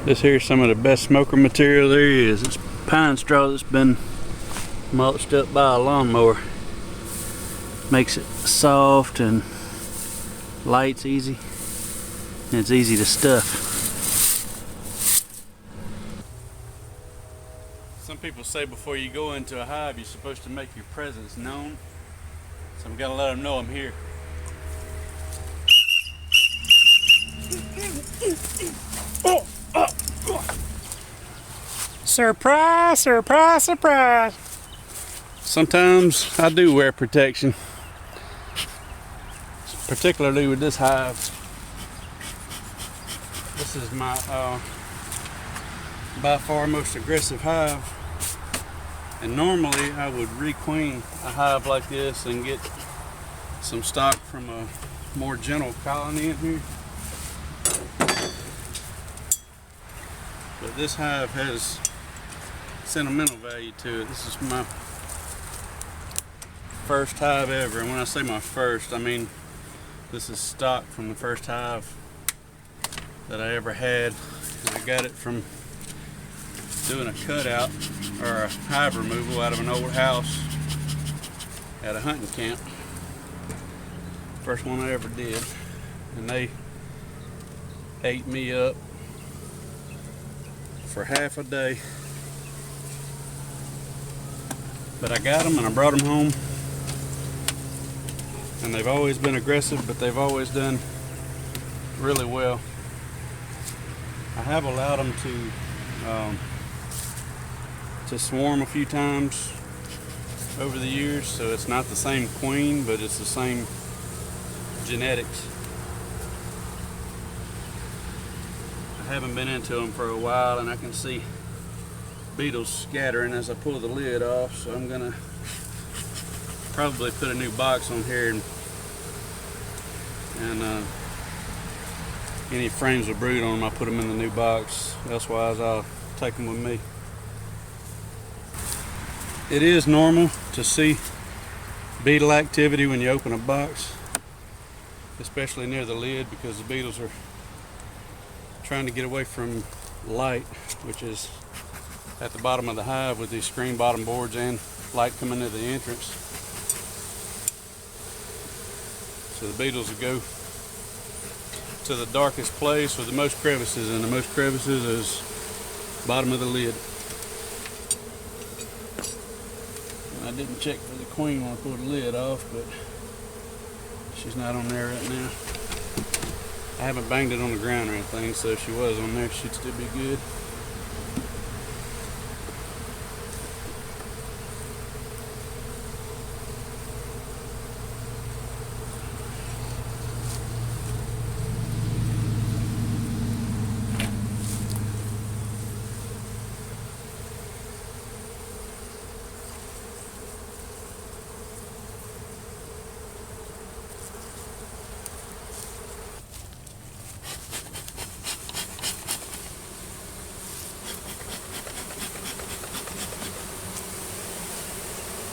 This here's some of the best smoker material there is. It's pine straw that's been mulched up by a lawnmower. Makes it soft and light's easy, and it's easy to stuff. Some people say before you go into a hive you're supposed to make your presence known, so I'm gonna let them know I'm here. Surprise, surprise, surprise. Sometimes I do wear protection, particularly with this hive. This is my by far most aggressive hive, and normally I would requeen a hive like this and get some stock from a more gentle colony in here. But this hive has sentimental value to it. This is my first hive ever, and when I say my first, I mean this is stock from the first hive that I ever had. And I got it from doing a cutout or a hive removal out of an old house at a hunting camp. First one I ever did, and they ate me up for half a day. But I got them and I brought them home, and they've always been aggressive, but they've always done really well. I have allowed them to swarm a few times over the years, so it's not the same queen, but it's the same genetics. I haven't been into them for a while, and I can see beetles scattering as I pull the lid off, so I'm gonna probably put a new box on here, and any frames with brood on them, I'll put them in the new box. Elsewise, I'll take them with me. It is normal to see beetle activity when you open a box, especially near the lid, because the beetles are trying to get away from light, which is at the bottom of the hive with these screen bottom boards and light coming into the entrance. So the beetles will go to the darkest place with the most crevices, and the most crevices is bottom of the lid. I didn't check for the queen when I pulled the lid off, but she's not on there right now. I haven't banged it on the ground or anything, so if she was on there, she'd still be good.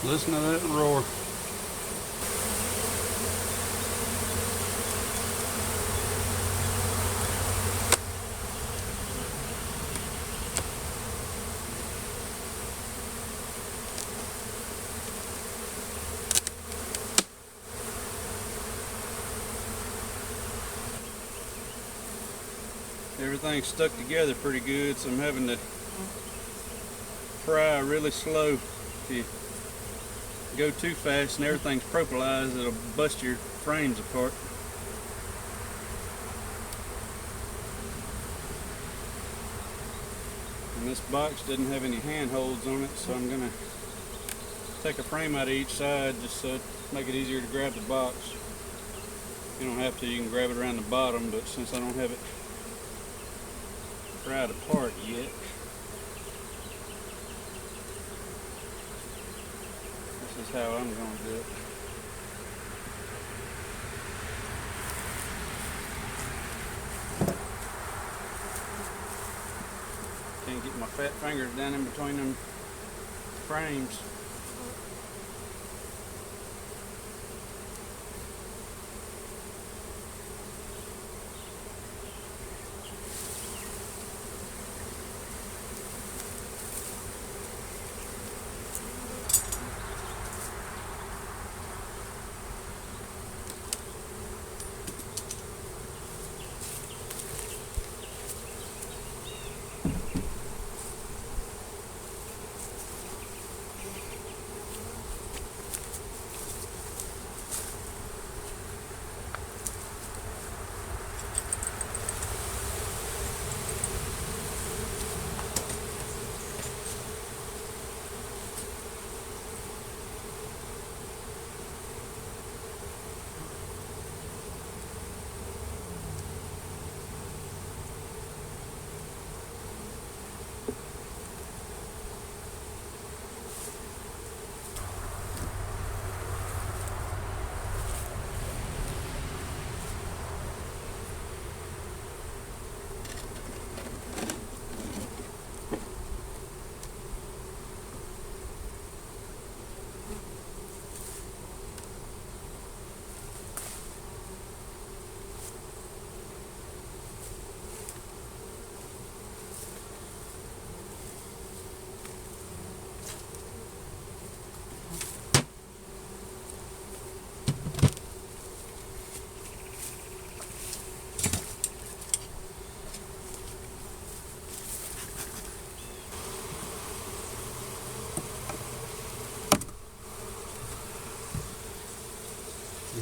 Listen to that roar. Everything's stuck together pretty good, so I'm having to pry really slow. If you go too fast and everything's propolized, it'll bust your frames apart. And this box doesn't have any handholds on it, so I'm going to take a frame out of each side just so it make it easier to grab the box. You don't have to, you can grab it around the bottom, but since I don't have it pried apart yet, this is how I'm going to do it. Can't get my fat fingers down in between them frames.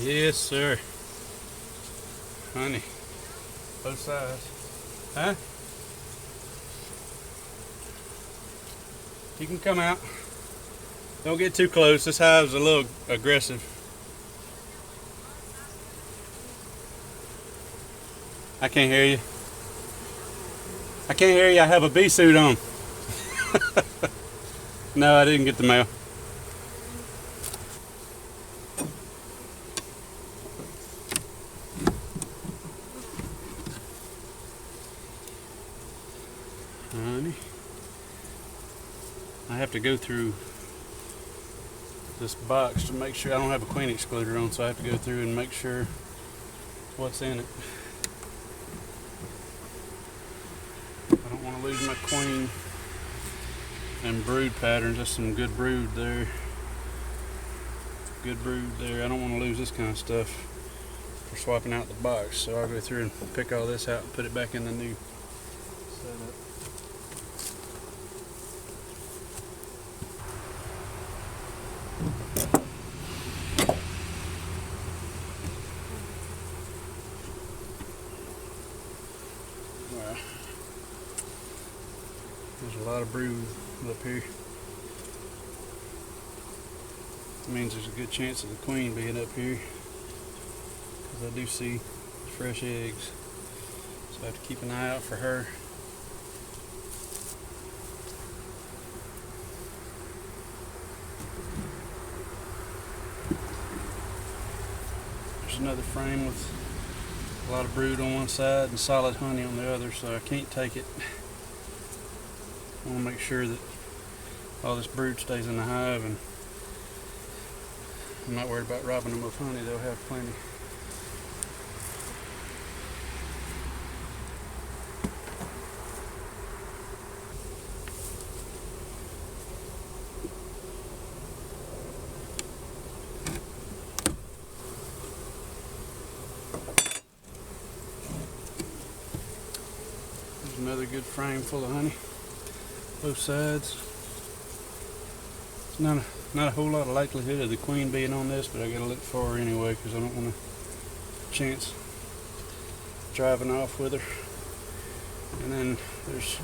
Yes, sir. Honey. Both sides. Huh? You can come out. Don't get too close. This hive's a little aggressive. I can't hear you. I can't hear you. I have a bee suit on. No, I didn't get the mail. Honey, I have to go through this box to make sure I don't have a queen excluder on, so I have to go through and make sure what's in it. I don't want to lose my queen and brood patterns. That's some good brood there. Good brood there. I don't want to lose this kind of stuff for swapping out the box, so I'll go through and pick all this out and put it back in the new setup. Wow. There's a lot of brood up here. That means there's a good chance of the queen being up here, because I do see fresh eggs, so I have to keep an eye out for her. There's another frame with a lot of brood on one side and solid honey on the other, so I can't take it. I want to make sure that all this brood stays in the hive, and I'm not worried about robbing them of honey. They'll have plenty. There's another good frame full of honey. Both sides. It's not a whole lot of likelihood of the queen being on this, but I gotta look for her anyway, because I don't want a chance driving off with her. And then there's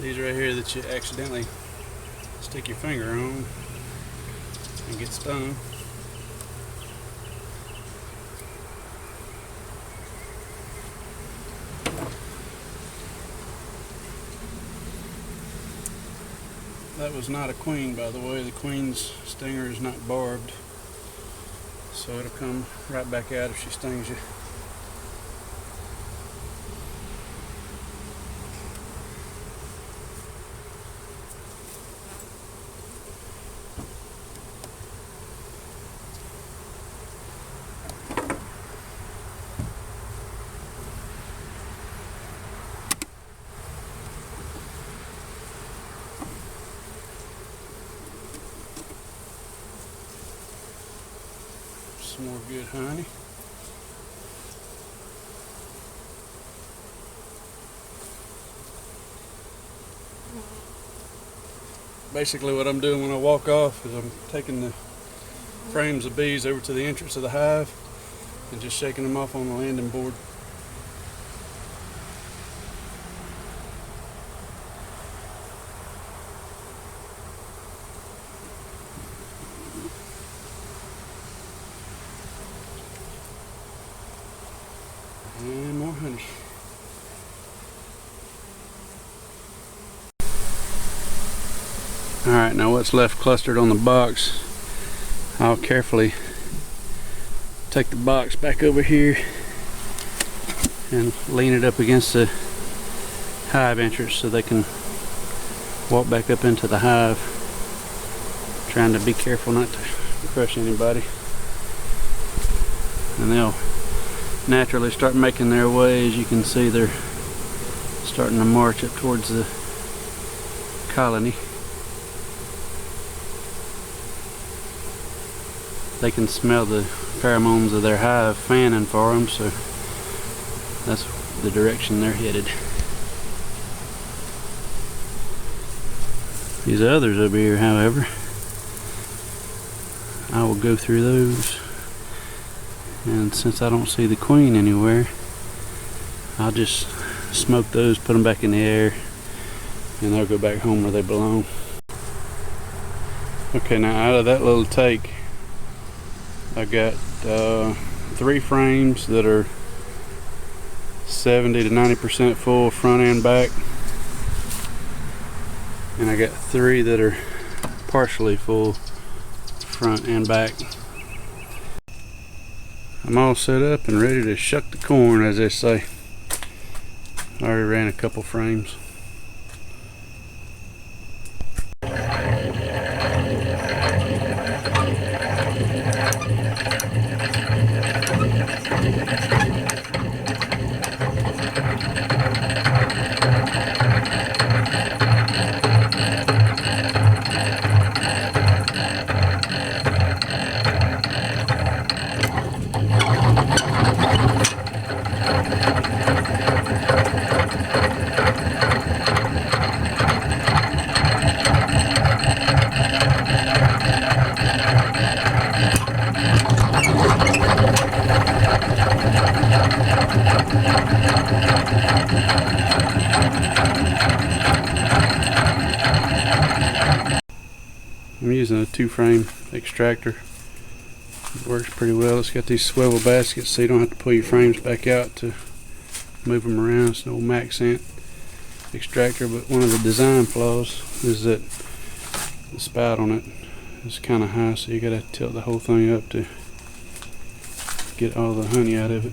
these right here that you accidentally stick your finger on and get stung. That was not a queen, by the way. The queen's stinger is not barbed, so it'll come right back out if she stings you. Some more good honey. Basically what I'm doing when I walk off is I'm taking the frames of bees over to the entrance of the hive and just shaking them off on the landing board. And more honey. Alright, now what's left clustered on the box, I'll carefully take the box back over here and lean it up against the hive entrance so they can walk back up into the hive. Trying to be careful not to crush anybody. And they'll naturally start making their way. As you can see, they're starting to march up towards the colony. They can smell the pheromones of their hive fanning for them, so that's the direction they're headed. These others over here, however, I will go through those And since I don't see the queen anywhere, I'll just smoke those, put them back in the air, and they'll go back home where they belong. Okay, now out of that little take, I got 3 frames that are 70 to 90% full front and back, and I got 3 that are partially full front and back. I'm all set up and ready to shuck the corn, as they say. I already ran a couple frames. I'm using a 2-frame extractor. It works pretty well. It's got these swivel baskets so you don't have to pull your frames back out to move them around. It's an old Maxent extractor, but one of the design flaws is that the spout on it is kind of high, so you gotta tilt the whole thing up to get all the honey out of it.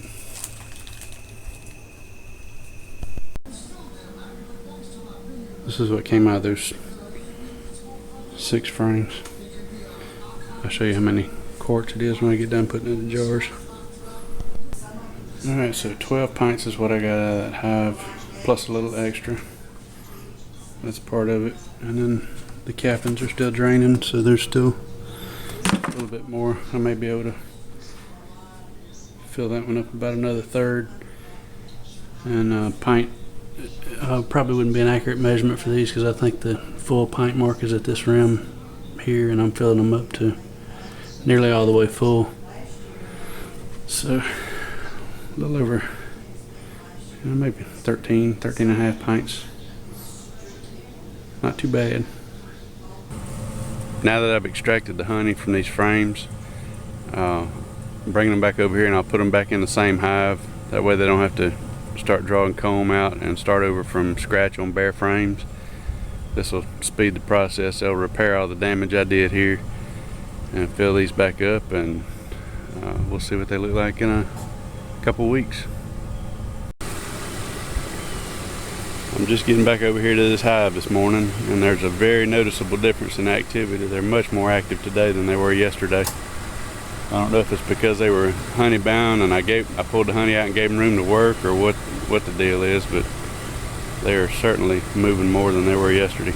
This is what came out of those 6 frames. I'll show you how many quarts it is when I get done putting it in the jars. Alright, so 12 pints is what I got out of that hive, plus a little extra. That's part of it. And then the cappings are still draining, so there's still a little bit more. I may be able to fill that one up about another third. And pint, probably wouldn't be an accurate measurement for these because I think the full pint mark is at this rim here, and I'm filling them up to nearly all the way full. So a little over, maybe 13 and a half pints. Not too bad. Now that I've extracted the honey from these frames, I'm bringing them back over here and I'll put them back in the same hive. That way they don't have to start drawing comb out and start over from scratch on bare frames. This will speed the process. It'll repair all the damage I did here and fill these back up, and we'll see what they look like in a couple weeks. I'm just getting back over here to this hive this morning, and there's a very noticeable difference in activity. They're much more active today than they were yesterday. I don't know if it's because they were honey bound and I pulled the honey out and gave them room to work, or what the deal is, but they are certainly moving more than they were yesterday.